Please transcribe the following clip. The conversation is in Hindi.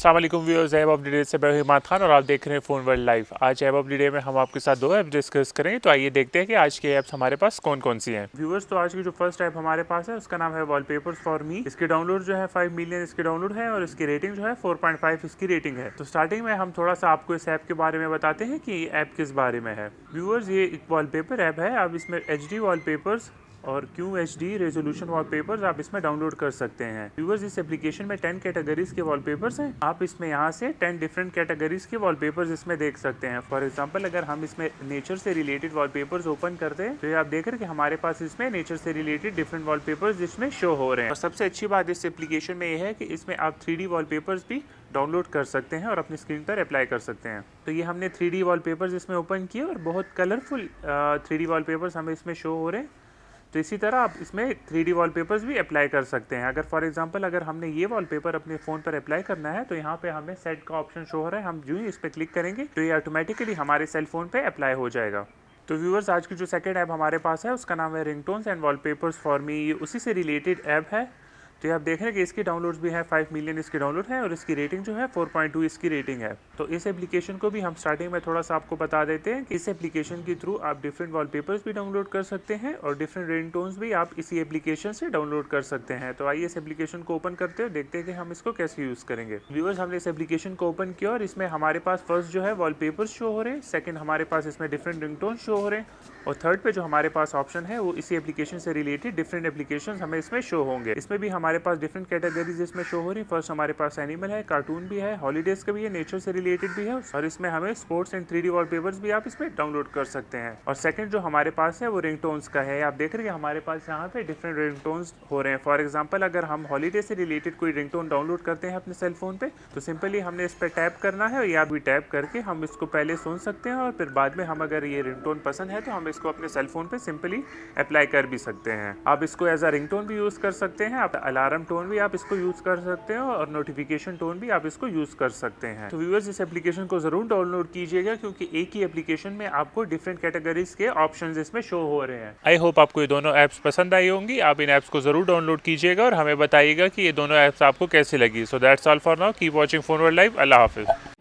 अस्सलाम वालेकुम व्यूअर्स, ऐप अपडेट से मैं हिमात खान और आप देख रहे हैं फ़ोन वर्ल्ड लाइव। आज ऐप अपडेट में हम आपके साथ दो ऐप डिस्कस करेंगे, तो आइए देखते हैं कि आज के ऐप्स हमारे पास कौन कौन सी हैं। व्यूअर्स, तो आज की जो फर्स्ट ऐप हमारे पास है उसका नाम है वॉलपेपर्स फॉर मी। इसके डाउनलोड जो है 5 मिलियन इसके डाउनलोड है और इसकी रेटिंग जो है 4.5 इसकी रेटिंग है। तो स्टार्टिंग में हम थोड़ा सा आपको इस ऐप के बारे में बताते हैं कि ये ऐप किस बारे में है। व्यूअर्स, ये एक वॉलपेपर ऐप है। आप इसमें HD वॉलपेपर्स और QHD रेजोल्यूशन वॉलपेपर्स आप इसमें डाउनलोड कर सकते हैं। व्यूअर्स, इस एप्लीकेशन में 10 कैटेगरीज के वॉलपेपर्स हैं। आप इसमें यहाँ से 10 डिफरेंट कैटेगरीज के वॉलपेपर्स इसमें देख सकते हैं। फॉर एग्जांपल, अगर हम इसमें नेचर से रिलेटेड वॉलपेपर्स ओपन करते हैं तो ये आप देख रहे हैं कि हमारे पास इसमें नेचर से रिलेटेड डिफरेंट वॉलपेपर्स इसमें शो हो रहे हैं। और सबसे अच्छी बात इस एप्लीकेशन में ये है कि इसमें आप 3D वॉलपेपर्स भी डाउनलोड कर सकते हैं और अपनी स्क्रीन पर अप्लाई कर सकते हैं। तो ये हमने 3D वॉलपेपर्स इसमें ओपन किए और बहुत कलरफुल 3D वॉलपेपर्स हमें इसमें शो हो रहे हैं। तो इसी तरह आप इसमें 3D वॉलपेपर्स भी अप्लाई कर सकते हैं। अगर फॉर एग्जांपल अगर हमने ये वॉलपेपर अपने फ़ोन पर अप्लाई करना है तो यहाँ पे हमें सेट का ऑप्शन शो हो रहा है। हम जो ही इस पर क्लिक करेंगे तो ये ऑटोमेटिकली हमारे सेल फोन पे अप्लाई हो जाएगा। तो व्यूअर्स, आज की जो सेकंड ऐप हमारे पास है उसका नाम है ringtones and wallpapers for me. ये उसी से रिलेटेड ऐप है। तो ये आप देख रहे हैं कि इसकी डाउनलोड्स भी है 5 मिलियन इसकी डाउनलोड है और इसकी रेटिंग जो है 4.2 इसकी रेटिंग है। तो इस एप्लीकेशन को भी हम स्टार्टिंग में थोड़ा सा आपको बता देते हैं कि इस एप्लीकेशन के थ्रू आप डिफरेंट वॉलपेपर्स भी डाउनलोड कर सकते हैं और डिफरेंट रिंगटोन्स भी आप इसी एप्लीकेशन से डाउनलोड कर सकते हैं। तो आइए इस एप्लीकेशन को ओपन करते हैं, देखते हैं कि हम इसको कैसे यूज़ करेंगे। व्यूअर्स, हमने इस एप्लीकेशन को ओपन किया और इसमें हमारे पास फर्स्ट जो है वॉलपेपर्स शो हो रहे हैं, सेकंड हमारे पास इसमें डिफरेंट रिंगटोन शो हो रहे हैं और थर्ड पे जो हमारे पास ऑप्शन है वो इसी एप्लीकेशन से रिलेटेड डिफरेंट एप्लीकेशंस हमें इसमें शो होंगे। इसमें भी हमारे पास डिफरेंट कैटेगरीज इसमें शो हो रही है। फर्स्ट हमारे पास एनिमल है, कार्टून भी है, हॉलीडेज का भी है, नेचर से रिलेटेड भी है और इसमें हमें स्पोर्ट्स एंड 3D वॉलपेपर्स भी आप इसमें डाउनलोड कर सकते हैं। और सेकंड जो हमारे पास है वो रिंगटोन्स का है। आप देख रहे हैं हमारे पास यहाँ पे डिफरेंट रिंगटोन्स हो रहे हैं। फॉर एग्जाम्पल, अगर हम हॉलीडे से रिलेटेड कोई रिंगटोन डाउनलोड करते हैं अपने सेल फोन पे तो सिंपली हमने इस पर टैप करना है और या भी टैप करके हम इसको पहले सुन सकते हैं और फिर बाद में हम अगर ये रिंगटोन पसंद है तो हम इसको अपने सेल फोन पे सिंपली अप्लाई कर भी सकते हैं। आप इसको एज अ रिंगटोन भी यूज कर सकते हैं, आप अलार्म टोन भी आप इसको यूज कर सकते हैं और नोटिफिकेशन टोन भी आप इसको यूज कर सकते हैं। तो व्यूअर्स, इस एप्लीकेशन को जरूर डाउनलोड कीजिएगा क्योंकि एक ही एप्लीकेशन में आपको डिफरेंट कैटेगरीज के ऑप्शंस इसमें शो हो रहे हैं। आई होप आपको ये दोनों ऐप्स पसंद आई होंगी। आप इन ऐप्स को जरूर डाउनलोड कीजिएगा और हमें बताइएगा कि ये दोनों ऐप्स आपको कैसी लगी। So that's all for now. Keep watching phone world live. Allah Hafiz.